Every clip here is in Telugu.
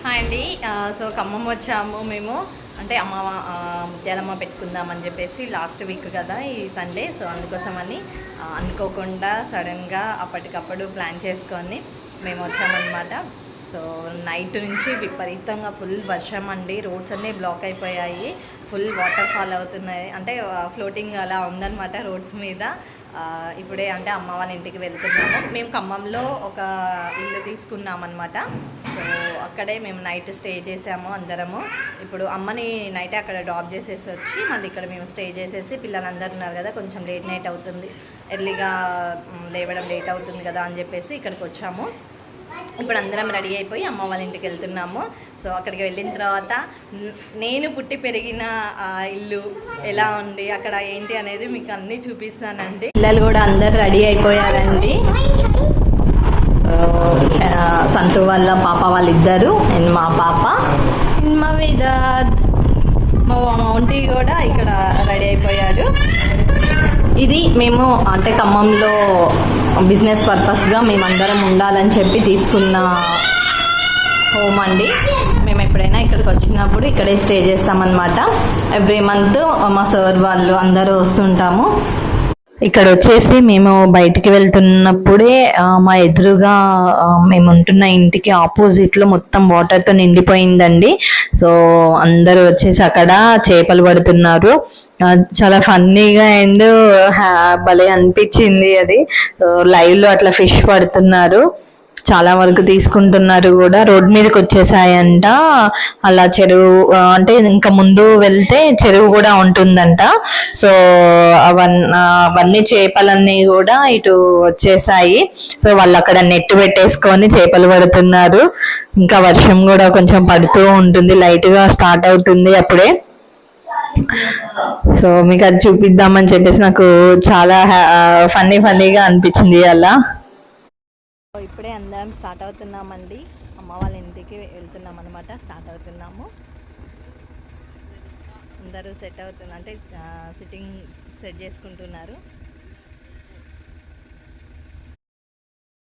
హాయ్ అండి. సో ఖమ్మం వచ్చాము మేము. అంటే ముత్యాలమ్మ పెట్టుకుందామని చెప్పేసి లాస్ట్ వీక్ కదా ఈ సండే. సో అందుకోసమని అనుకోకుండా సడన్గా అప్పటికప్పుడు ప్లాన్ చేసుకొని మేము వచ్చామన్నమాట. సో నైట్ నుంచి విపరీతంగా ఫుల్ వర్షం అండి. రోడ్స్ అన్నీ బ్లాక్ అయిపోయాయి. ఫుల్ వాటర్ ఫాల్ అవుతున్నాయి. అంటే ఫ్లోటింగ్ అలా ఉందన్నమాట రోడ్స్ మీద. ఇప్పుడే అంటే అమ్మ వాళ్ళ ఇంటికి వెళ్తున్నాము. మేము ఖమ్మంలో ఒక ఇల్లు తీసుకున్నామన్నమాట. సో అక్కడే మేము నైట్ స్టే చేసాము అందరము. ఇప్పుడు అమ్మని నైట్ అక్కడ డ్రాప్ చేసేసి వచ్చి మళ్ళీ ఇక్కడ మేము స్టే చేసేసి, పిల్లలందరూ ఉన్నారు కదా, కొంచెం లేట్ నైట్ అవుతుంది, ఎర్లీగా లేవడం లేట్ అవుతుంది కదా అని చెప్పేసి ఇక్కడికి వచ్చాము. ఇప్పుడు అందరం రెడీ అయిపోయి అమ్మ వాళ్ళ ఇంటికి వెళ్తున్నాము. సో అక్కడికి వెళ్ళిన తర్వాత నేను పుట్టి పెరిగిన ఇల్లు ఎలా ఉంది, అక్కడ ఏంటి అనేది మీకు అన్నీ చూపిస్తానండి. పిల్లలు కూడా అందరు రెడీ అయిపోయారండి. సంతు వాళ్ళ పాప వాళ్ళిద్దరు, అండ్ మా పాప, మా వేదాద్, మా మౌంటీ కూడా ఇక్కడ రెడీ అయిపోయాడు. ఇది మేము అంటే ఖమ్మంలో బిజినెస్ పర్పస్గా మేమందరం ఉండాలని చెప్పి తీసుకున్న హోమ్ అండి. మేము ఎప్పుడైనా ఇక్కడికి వచ్చినప్పుడు ఇక్కడే స్టే చేస్తామన్నమాట. ఎవ్రీ మంత్ మా సార్ వాళ్ళు అందరూ వస్తుంటాము. ఇక్కడ వచ్చేసి మేము బయటికి వెళ్తున్నప్పుడే మా ఎదురుగా మేము ఉంటున్న ఇంటికి ఆపోజిట్లో మొత్తం వాటర్తో నిండిపోయిందండి. సో అందరూ వచ్చేసి అక్కడ చేపలు పడుతున్నారు. చాలా ఫన్నీగా అండ్ భలే అనిపించింది అది. లైవ్లో అట్లా ఫిష్ పడుతున్నారు, చాలా వరకు తీసుకుంటున్నారు కూడా. రోడ్ మీదకి వచ్చేసాయంట. అలా చెరువు అంటే ఇంకా ముందు వెళ్తే చెరువు కూడా ఉంటుందంట. సో అవన్నీ చేపలన్నీ కూడా ఇటు వచ్చేసాయి. సో వాళ్ళు అక్కడ నెట్ పెట్టేసుకొని చేపలు పడుతున్నారు. ఇంకా వర్షం కూడా కొంచెం పడుతూ ఉంటుంది, లైట్ గా స్టార్ట్ అవుతుంది అప్పుడే. సో మీకు అది చూపిద్దామని చెప్పేసి నాకు చాలా ఫన్నీగా అనిపించింది అలా. ఇప్పుడే అందరం స్టార్ట్ అవుతున్నామండి. అమ్మ వాళ్ళ ఇంటికి వెళ్తున్నాం అనమాట. స్టార్ట్ అవుతున్నాము. అందరూ సెట్ అవుతున్నారు, అంటే సిట్టింగ్ సెట్ చేసుకుంటున్నారు.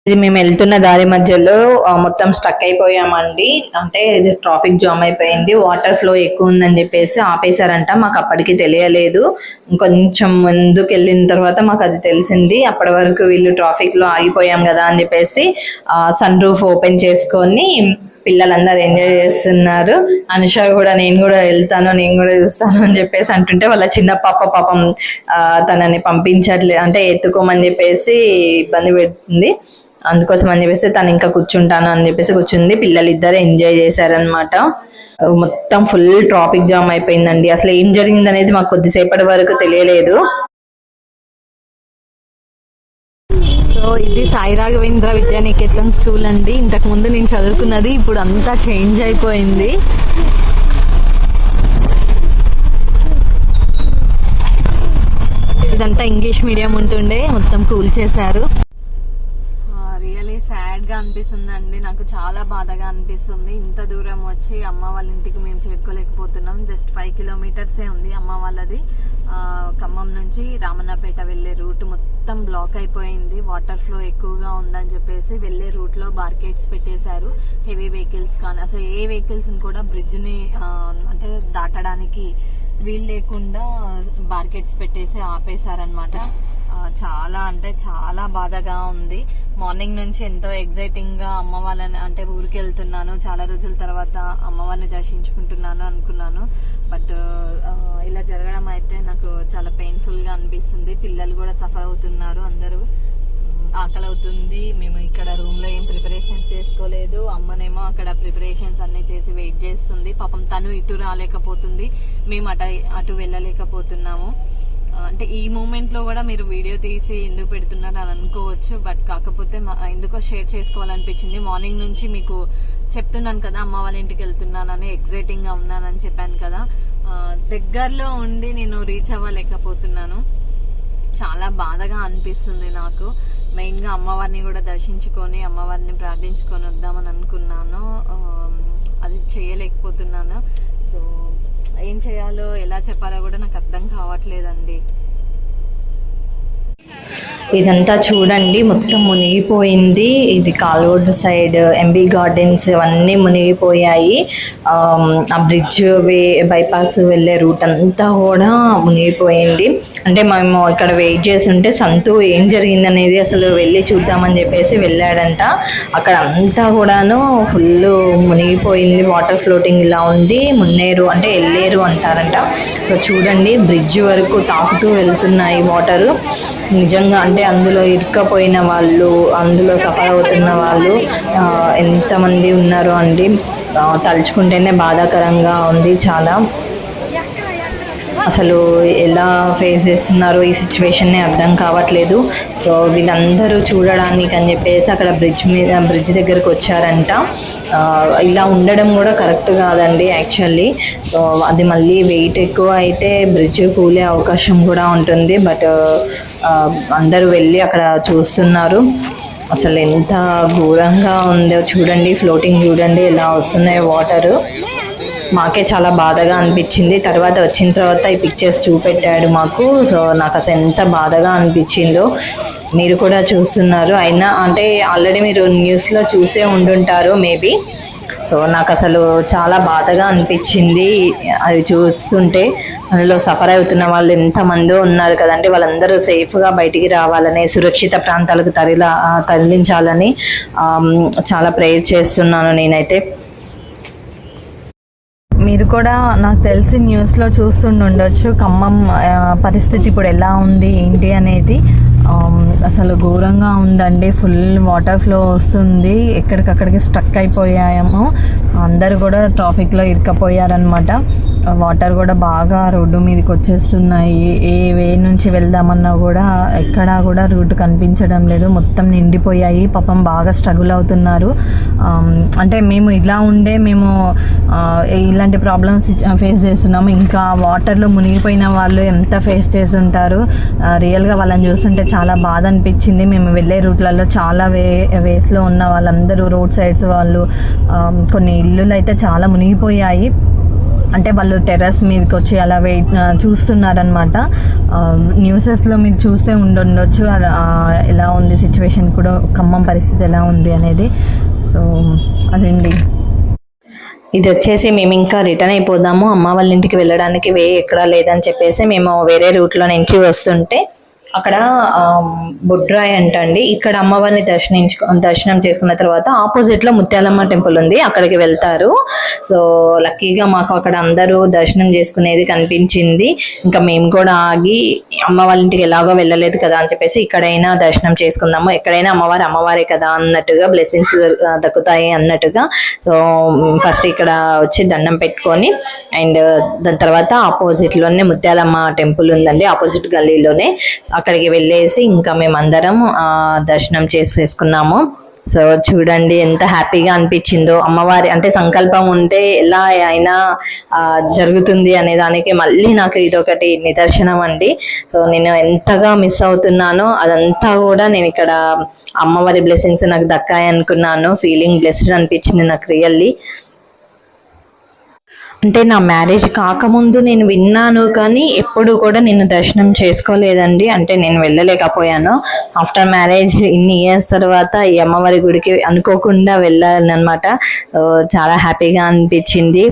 ఇది మేము వెళ్తున్న దారి మధ్యలో మొత్తం స్టక్ అయిపోయామండి. అంటే ట్రాఫిక్ జామ్ అయిపోయింది, వాటర్ ఫ్లో ఎక్కువ ఉందని చెప్పేసి ఆపేశారంట. మాకు అప్పటికి తెలియలేదు. కొంచెం ముందుకు వెళ్ళిన తర్వాత మాకు అది తెలిసింది. అప్పటి వరకు వీళ్ళు ట్రాఫిక్ లో ఆగిపోయాం కదా అని చెప్పేసి సన్ రూఫ్ ఓపెన్ చేసుకొని పిల్లలందరూ ఎంజాయ్ చేస్తున్నారు. అనుష కూడా నేను కూడా వెళ్తాను, నేను కూడా చూస్తాను అని చెప్పేసి అంటుంటే వాళ్ళ చిన్న పాపం తనని పంపించట్లేదు, అంటే ఎత్తుకోమని చెప్పేసి ఇబ్బంది పెడుతుంది. అందుకోసం అని చెప్పేసి తను ఇంకా కూర్చుంటాను అని చెప్పేసి కూర్చుంది. పిల్లలు ఇద్దరు ఎంజాయ్ చేశారనమాట. మొత్తం ఫుల్ ట్రాఫిక్ జామ్ అయిపోయిందండి. అసలు ఏం జరిగింది అనేది మాకు కొద్దిసేపటి వరకు తెలియలేదు. సో ఇది సాయి రాఘవేంద్ర విద్యానికేతన్ స్కూల్ అండి. ఇంతకు ముందు నేను చదువుకున్నది, ఇప్పుడు అంతా చేంజ్ అయిపోయింది. ఇదంతా ఇంగ్లీష్ మీడియం ఉంటుండే, మొత్తం కూల్ చేశారు. రియలీ సాడ్ గా అనిపిస్తుందండి. నాకు చాలా బాధగా అనిపిస్తుంది. ఇంత దూరం వచ్చి అమ్మ వాళ్ళ ఇంటికి మేము చేరుకోలేకపోతున్నాం. జస్ట్ 5 కిలోమీటర్సే ఉంది అమ్మ వాళ్ళది. ఖమ్మం నుంచి రామన్నపేట వెళ్లే రూట్ మొత్తం బ్లాక్ అయిపోయింది. వాటర్ ఫ్లో ఎక్కువగా ఉందని చెప్పేసి వెళ్లే రూట్ లో బార్కెట్స్ పెట్టేశారు. హెవీ వెహికల్స్ కానీ అసలు ఏ వెహికల్స్ కూడా బ్రిడ్జ్ ని అంటే దాటడానికి వీలు లేకుండా బార్కెట్స్ పెట్టేసి ఆపేశారనమాట. చాలా అంటే చాలా బాధగా ఉంది. మార్నింగ్ నుంచి ఎంతో ఎగ్జైటింగ్ గా అమ్మ వాళ్ళని అంటే ఊరికి వెళ్తున్నాను, చాలా రోజుల తర్వాత అమ్మవారిని దర్శించుకుంటున్నాను అనుకున్నాను. బట్ ఇలా జరగడం అయితే నాకు చాలా పెయిన్ఫుల్ గా అనిపిస్తుంది. పిల్లలు కూడా సఫర్ అవుతున్నారు, అందరూ ఆకలి అవుతుంది. మేము ఇక్కడ రూమ్ లో ఏం ప్రిపరేషన్స్ చేసుకోలేదు. అమ్మనేమో అక్కడ ప్రిపరేషన్స్ అన్ని చేసి వెయిట్ చేస్తుంది. పాపం తను ఇటు రాలేకపోతుంది, మేము అటు వెళ్ళలేకపోతున్నాము. అంటే ఈ మూమెంట్ లో కూడా మీరు వీడియో తీసి ఎందుకు పెడుతున్నారు అని అనుకోవచ్చు. బట్ కాకపోతే ఎందుకో షేర్ చేసుకోవాలనిపించింది. మార్నింగ్ నుంచి మీకు చెప్తున్నాను కదా అమ్మ వాళ్ళ ఇంటికి వెళ్తున్నానని, ఎగ్జైటింగ్ గా ఉన్నానని చెప్పాను కదా. దగ్గరలో ఉండి నేను రీచ్ అవ్వలేకపోతున్నాను. చాలా బాధగా అనిపిస్తుంది నాకు. మెయిన్ గా అమ్మవారిని కూడా దర్శించుకొని అమ్మవారిని ప్రార్థించుకొని వద్దామని అనుకున్నాను, అది చేయలేకపోతున్నాను. సో ఏం చేయాలో ఎలా చెప్పాలో కూడా నాకు అర్థం కావట్లేదండి. ఇదంతా చూడండి మొత్తం మునిగిపోయింది. ఇది కాల్వోడ్ సైడ్ ఎంబీ గార్డెన్స్ అవన్నీ మునిగిపోయాయి. ఆ బ్రిడ్జ్ బైపాస్ వెళ్ళే రూట్ అంతా కూడా మునిగిపోయింది. అంటే మేము ఇక్కడ వెయిట్ చేసి ఉంటే సంతు ఏం జరిగింది అనేది అసలు వెళ్ళి చూద్దామని చెప్పేసి వెళ్ళాడంట. అక్కడ అంతా కూడాను ఫుల్ మునిగిపోయింది. వాటర్ ఫ్లోటింగ్ ఇలా ఉంది. మున్నేరు అంటే ఎల్లేరు అంటారంట. సో చూడండి బ్రిడ్జ్ వరకు తాకుతూ వెళ్తున్నాయి వాటరు. నిజంగా అంటే అందులో ఇరుక్కపోయిన వాళ్ళు, అందులో సఫర్ అవుతున్న వాళ్ళు ఎంతమంది ఉన్నారు అండి. తలుచుకుంటేనే బాధాకరంగా ఉంది చాలా. అసలు ఎలా ఫేస్ చేస్తున్నారో ఈ సిచ్యువేషన్ని అర్థం కావట్లేదు. సో వీళ్ళందరూ చూడడానికి అని చెప్పేసి అక్కడ బ్రిడ్జ్ దగ్గరకు వచ్చారంట. ఇలా ఉండడం కూడా కరెక్ట్ కాదండి యాక్చువల్లీ. సో అది మళ్ళీ వెయిట్ ఎక్కువ అయితే బ్రిడ్జ్ కూలే అవకాశం కూడా ఉంటుంది. బట్ అందరూ వెళ్ళి అక్కడ చూస్తున్నారు. అసలు ఎంత ఘోరంగా ఉందో చూడండి. ఫ్లోటింగ్ చూడండి ఎలా వస్తున్నాయి వాటరు. మాకే చాలా బాధగా అనిపించింది. తర్వాత వచ్చిన తర్వాత ఈ పిక్చర్స్ చూపెట్టాడు మాకు. సో నాకు అసలు ఎంత బాధగా అనిపించిందో మీరు కూడా చూస్తున్నారు. అయినా అంటే ఆల్రెడీ మీరు న్యూస్లో చూసే ఉండుంటారు మేబీ. సో నాకు అసలు చాలా బాధగా అనిపించింది అది చూస్తుంటే. అందులో సఫర్ అవుతున్న వాళ్ళు ఎంతమందో ఉన్నారు కదండి. వాళ్ళందరూ సేఫ్గా బయటికి రావాలని, సురక్షిత ప్రాంతాలకు తరలించాలని చాలా ప్రేయర్ చేస్తున్నాను నేనైతే. మీరు కూడా నాకు తెలిసి న్యూస్లో చూస్తుండొచ్చు ఖమ్మం పరిస్థితి ఇప్పుడు ఎలా ఉంది ఏంటి అనేది. అసలు ఘోరంగా ఉందండి. ఫుల్ వాటర్ ఫ్లో వస్తుంది. ఎక్కడికక్కడికి స్ట్రక్ అయిపోయాము. అందరు కూడా ట్రాఫిక్లో ఇరుక్కపోయారనమాట. వాటర్ కూడా బాగా రోడ్డు మీదకి వచ్చేస్తున్నాయి. ఏ వే నుంచి వెళ్దామన్నా కూడా ఎక్కడా కూడా రూట్ కనిపించడం లేదు. మొత్తం నిండిపోయాయి. పాపం బాగా స్ట్రగుల్ అవుతున్నారు. అంటే మేము మేము ఇలాంటి ప్రాబ్లమ్స్ ఫేస్ చేస్తున్నాము. ఇంకా వాటర్లో మునిగిపోయిన వాళ్ళు ఎంత ఫేస్ చేసి ఉంటారు. రియల్గా వాళ్ళని చూస్తుంటే చాలా బాధ అనిపించింది. మేము వెళ్ళే రూట్లలో చాలా వేస్లో ఉన్న వాళ్ళందరూ రోడ్ సైడ్స్ వాళ్ళు, కొన్ని ఇల్లులు అయితే చాలా మునిగిపోయాయి. అంటే వాళ్ళు టెర్రస్ మీదకి వచ్చి అలా చూస్తున్నారనమాట. న్యూసెస్లో మీరు చూసే ఉండొచ్చు ఎలా ఉంది సిచ్యువేషన్ కూడా, ఖమ్మం పరిస్థితి ఎలా ఉంది అనేది. సో అదండి. ఇది వచ్చేసి మేము ఇంకా రిటర్న్ అయిపోదాము. అమ్మ వాళ్ళ ఇంటికి వెళ్ళడానికి ఎక్కడా లేదని చెప్పేసి మేము వేరే రూట్లో నుంచి వస్తుంటే అక్కడ బొడ్రాయి అంటండి. ఇక్కడ అమ్మవారిని దర్శనం చేసుకున్న తర్వాత ఆపోజిట్లో ముత్యాలమ్మ టెంపుల్ ఉంది, అక్కడికి వెళ్తారు. సో లక్కీగా మాకు అక్కడ అందరూ దర్శనం చేసుకునేది కనిపించింది. ఇంకా మేము కూడా ఆగి అమ్మ వాళ్ళ ఇంటికి ఎలాగో వెళ్ళలేదు కదా అని చెప్పేసి ఇక్కడైనా దర్శనం చేసుకుందాము, ఎక్కడైనా అమ్మవారే కదా అన్నట్టుగా, బ్లెస్సింగ్స్ దక్కుతాయి అన్నట్టుగా. సో ఫస్ట్ ఇక్కడ వచ్చి దండం పెట్టుకొని అండ్ దాని తర్వాత ఆపోజిట్లోనే ముత్యాలమ్మ టెంపుల్ ఉందండి, ఆపోజిట్ గల్లీలోనే. అక్కడికి వెళ్ళేసి ఇంకా మేమందరం దర్శనం చేసేసుకున్నాము. సో చూడండి ఎంత హ్యాపీగా అనిపించిందో. అమ్మవారి అంటే సంకల్పం ఉంటే ఎలా అయినా జరుగుతుంది అనే దానికి మళ్ళీ నాకు ఇదొకటి నిదర్శనం అండి. సో నేను ఎంతగా మిస్ అవుతున్నానో అదంతా కూడా నేను ఇక్కడ అమ్మవారి బ్లెస్సింగ్స్ నాకు దక్కాయి అనుకున్నాను. ఫీలింగ్ బ్లెస్డ్ అనిపించింది నాకు రియల్లీ. అంటే నా మ్యారేజ్ కాకముందు నేను విన్నాను కానీ ఎప్పుడు కూడా నేను దర్శనం చేసుకోలేదండి. అంటే నేను వెళ్ళలేకపోయాను. ఆఫ్టర్ మ్యారేజ్ ఇన్ని ఇయర్స్ తర్వాత ఈ అమ్మవారి గుడికి అనుకోకుండా వెళ్ళానమాట. చాలా హ్యాపీగా అనిపించింది.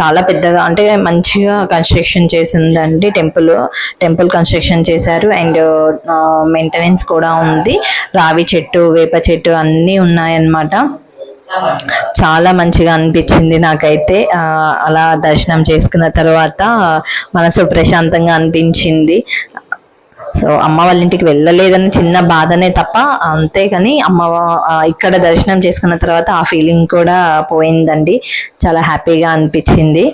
చాలా పెద్దగా అంటే మంచిగా కన్స్ట్రక్షన్ చేసి ఉందండి టెంపుల్ కన్స్ట్రక్షన్ చేశారు. అండ్ మెయింటెనెన్స్ కూడా ఉంది. రావి చెట్టు, వేప చెట్టు అన్నీ ఉన్నాయన్నమాట. చాలా మంచిగా అనిపించింది నాకైతే. అలా దర్శనం చేసుకున్న తర్వాత మనసు ప్రశాంతంగా అనిపించింది. సో అమ్మ వాళ్ళ ఇంటికి వెళ్ళలేదని చిన్న బాధనే తప్ప, అంతేకాని ఇక్కడ దర్శనం చేసుకున్న తర్వాత ఆ ఫీలింగ్ కూడా పోయిందండి. చాలా హ్యాపీగా అనిపించింది.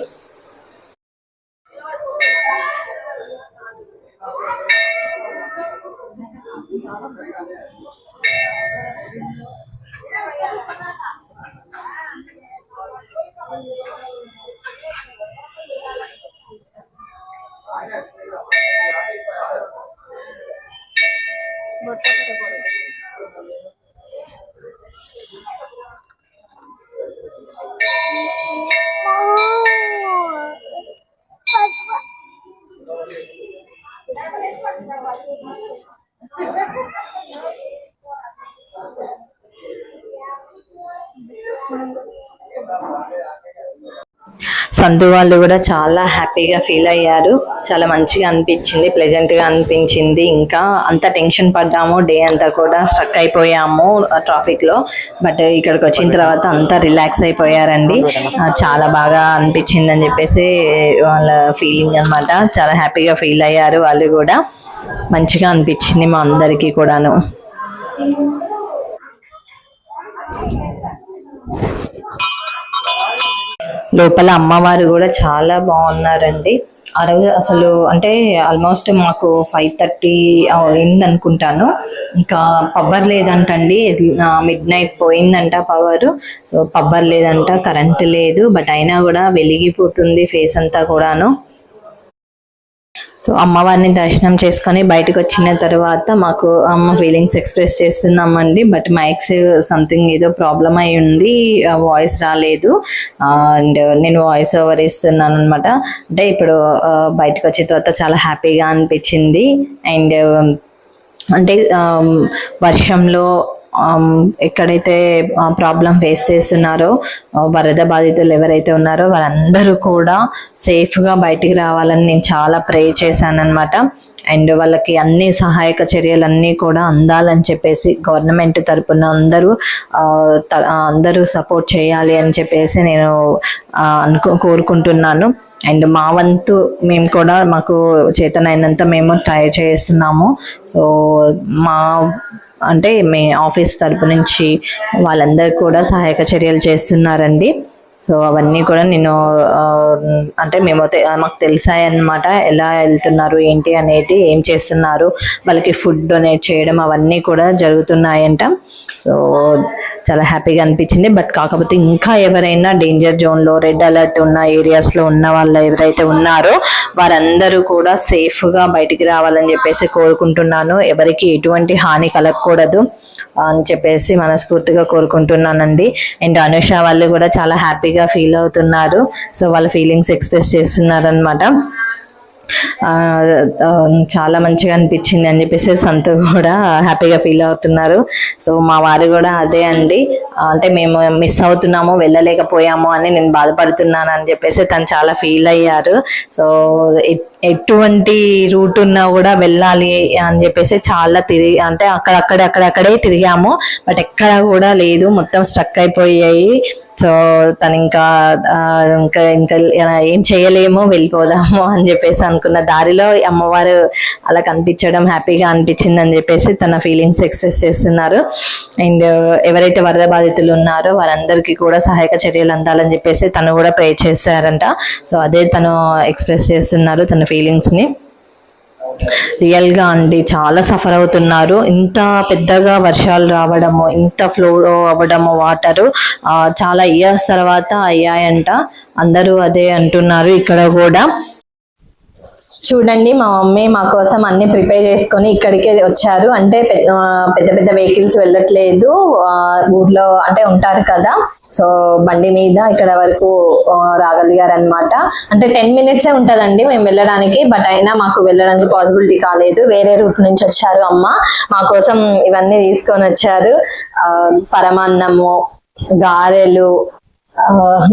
సంతు వాళ్ళు కూడా చాలా హ్యాపీగా ఫీల్ అయ్యారు. చాలా మంచిగా అనిపించింది, ప్లెజెంట్గా అనిపించింది. ఇంకా అంత టెన్షన్ పడ్డాము, డే అంతా కూడా స్ట్రక్ అయిపోయాము ట్రాఫిక్లో. బట్ ఇక్కడికి వచ్చిన తర్వాత అంతా రిలాక్స్ అయిపోయారండి. చాలా బాగా అనిపించింది అని చెప్పేసి వాళ్ళ ఫీలింగ్ అనమాట. చాలా హ్యాపీగా ఫీల్ అయ్యారు వాళ్ళు కూడా. మంచిగా అనిపించింది మా అందరికీ కూడాను. లోపల అమ్మవారు కూడా చాలా బాగున్నారండి. ఆ రోజు అసలు అంటే ఆల్మోస్ట్ మాకు 5:30 అయింది అనుకుంటాను. ఇంకా పవర్ లేదంటండి, మిడ్-నైట్ పోయిందంట పవర్. సో పవర్ లేదంట, కరెంట్ లేదు. బట్ అయినా కూడా వెలిగిపోతుంది ఫేస్ అంతా కూడాను. సో అమ్మవారిని దర్శనం చేసుకొని బయటకు వచ్చిన తర్వాత మాకు అమ్మ ఫీలింగ్స్ ఎక్స్ప్రెస్ చేస్తున్నామండి. బట్ మైక్స్ సంథింగ్ ఏదో ప్రాబ్లం అయి ఉంది, వాయిస్ రాలేదు. అండ్ నేను వాయిస్ ఓవర్ ఇస్తున్నాను అనమాట. అంటే ఇప్పుడు బయటకు వచ్చిన తర్వాత చాలా హ్యాపీగా అనిపించింది. అండ్ అంటే వర్షంలో ఎక్కడైతే ప్రాబ్లం ఫేస్ చేస్తున్నారో, వరద బాధితులు ఎవరైతే ఉన్నారో వారందరూ కూడా సేఫ్గా బయటికి రావాలని నేను చాలా ప్రే చేశాను అనమాట. అండ్ వాళ్ళకి అన్ని సహాయక చర్యలన్నీ కూడా అందాలని చెప్పేసి గవర్నమెంట్ తరపున అందరూ సపోర్ట్ చేయాలి అని చెప్పేసి నేను కోరుకుంటున్నాను. అండ్ మా వంతు మేము కూడా మాకు చేతనైనంత మేము ట్రై చేస్తున్నాము. సో మీ ఆఫీస్ తరపు నుంచి వాళ్ళందరూ కూడా సహాయక చర్యలు చేస్తున్నారండి. సో అవన్నీ కూడా నేను మాకు తెలిసాయి అన్నమాట, ఎలా వెళ్తున్నారు ఏంటి అనేది, ఏం చేస్తున్నారు, వాళ్ళకి ఫుడ్ డొనేట్ చేయడం అవన్నీ కూడా జరుగుతున్నాయంట. సో చాలా హ్యాపీగా అనిపించింది. బట్ కాకపోతే ఇంకా ఎవరైనా డేంజర్ జోన్లో, రెడ్ అలర్ట్ ఉన్న ఏరియాస్లో ఉన్న వాళ్ళు ఎవరైతే ఉన్నారో వారందరూ కూడా సేఫ్గా బయటికి రావాలని చెప్పేసి కోరుకుంటున్నాను. ఎవరికి ఎటువంటి హాని కలగకూడదు అని చెప్పేసి మనస్ఫూర్తిగా కోరుకుంటున్నానండి. అండ్ అనుష వాళ్ళు కూడా చాలా హ్యాపీగా ఫీల్ అవుతున్నారు. సో వాళ్ళ ఫీలింగ్స్ ఎక్స్ప్రెస్ చేస్తున్నారు అనమాట. చాలా మంచిగా అనిపించింది అని చెప్పేసి సంతు కూడా హ్యాపీగా ఫీల్ అవుతున్నారు. సో మా వారు కూడా అదే అండి, అంటే మేము మిస్ అవుతున్నాము, వెళ్ళలేకపోయాము అని నేను బాధపడుతున్నాను అని చెప్పేసి తను చాలా ఫీల్ అయ్యారు. సో ఎటువంటి రూట్ ఉన్నా కూడా వెళ్ళాలి అని చెప్పేసి చాలా అంటే అక్కడక్కడే తిరిగాము. బట్ ఎక్కడ కూడా లేదు, మొత్తం స్ట్రక్ అయిపోయాయి. సో తను ఇంకా ఏం చేయలేము, వెళ్ళిపోదాము అని చెప్పేసి అనుకున్న దారిలో అమ్మవారు అలా కనిపించడం హ్యాపీగా అనిపించింది అని చెప్పేసి తన ఫీలింగ్స్ ఎక్స్ప్రెస్ చేస్తున్నారు. అండ్ ఎవరైతే వరద బాధితులు ఉన్నారో వారందరికీ కూడా సహాయక చర్యలు అందాలని చెప్పేసి తను కూడా ప్రే చేశారంట. సో అదే తను ఎక్స్ప్రెస్ చేస్తున్నారు తన ఫీలింగ్స్ని. రియల్గా అండి చాలా సఫర్ అవుతున్నారు. ఇంత పెద్దగా వర్షాలు రావడము, ఇంత ఫ్లో అవ్వడము వాటరు చాలా ఇయర్స్ తర్వాత అయ్యాయంట. అందరూ అదే అంటున్నారు ఇక్కడ కూడా. చూడండి, మా మమ్మీ మా కోసం అన్ని ప్రిపేర్ చేసుకొని ఇక్కడికే వచ్చారు. అంటే పెద్ద పెద్ద వెహికల్స్ వెళ్ళట్లేదు, ఊర్లో అంటే ఉంటారు కదా, సో బండి మీద ఇక్కడ వరకు రాగలిగారు అనమాట. అంటే 10 minutes ఉంటుందండి మేము వెళ్ళడానికి. బట్ అయినా మాకు వెళ్ళడానికి పాసిబిలిటీ కాలేదు. వేరే రూట్ నుంచి వచ్చారు అమ్మ, మా కోసం ఇవన్నీ తీసుకొని వచ్చారు. పరమాన్నము, గారెలు,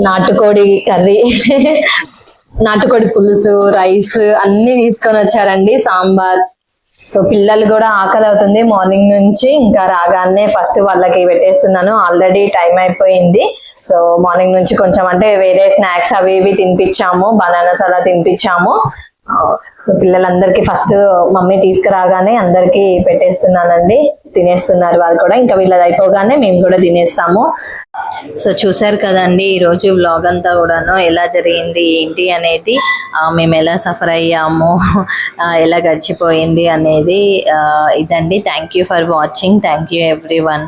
నాటుకోడి కర్రీ, నాటుకోడి పులుసు, రైస్ అన్ని తీసుకొని వచ్చారండి, సాంబార్. సో పిల్లలు కూడా ఆకలి అవుతుంది మార్నింగ్ నుంచి. ఇంకా రాగానే ఫస్ట్ వాళ్ళకి పెట్టేస్తున్నాను, ఆల్రెడీ టైం అయిపోయింది. సో మార్నింగ్ నుంచి కొంచెం అంటే వేరే స్నాక్స్ అవి ఇవి తినిపించాము, బనానాస్ అలా తినిపించాము. సో పిల్లలందరికీ ఫస్ట్ మమ్మీ తీసుకురాగానే అందరికీ పెట్టేస్తున్నానండి, తినేస్తున్నారు వాళ్ళు కూడా. ఇంకా వీళ్ళది అయిపోగానే మేము కూడా తినేస్తాము. సో చూసారు కదండి ఈరోజు వ్లాగ్ అంతా కూడాను ఎలా జరిగింది ఏంటి అనేది, మేము ఎలా సఫర్ అయ్యాము, ఎలా గడిచిపోయింది అనేది ఇదండి. Thank you for watching. Thank you everyone.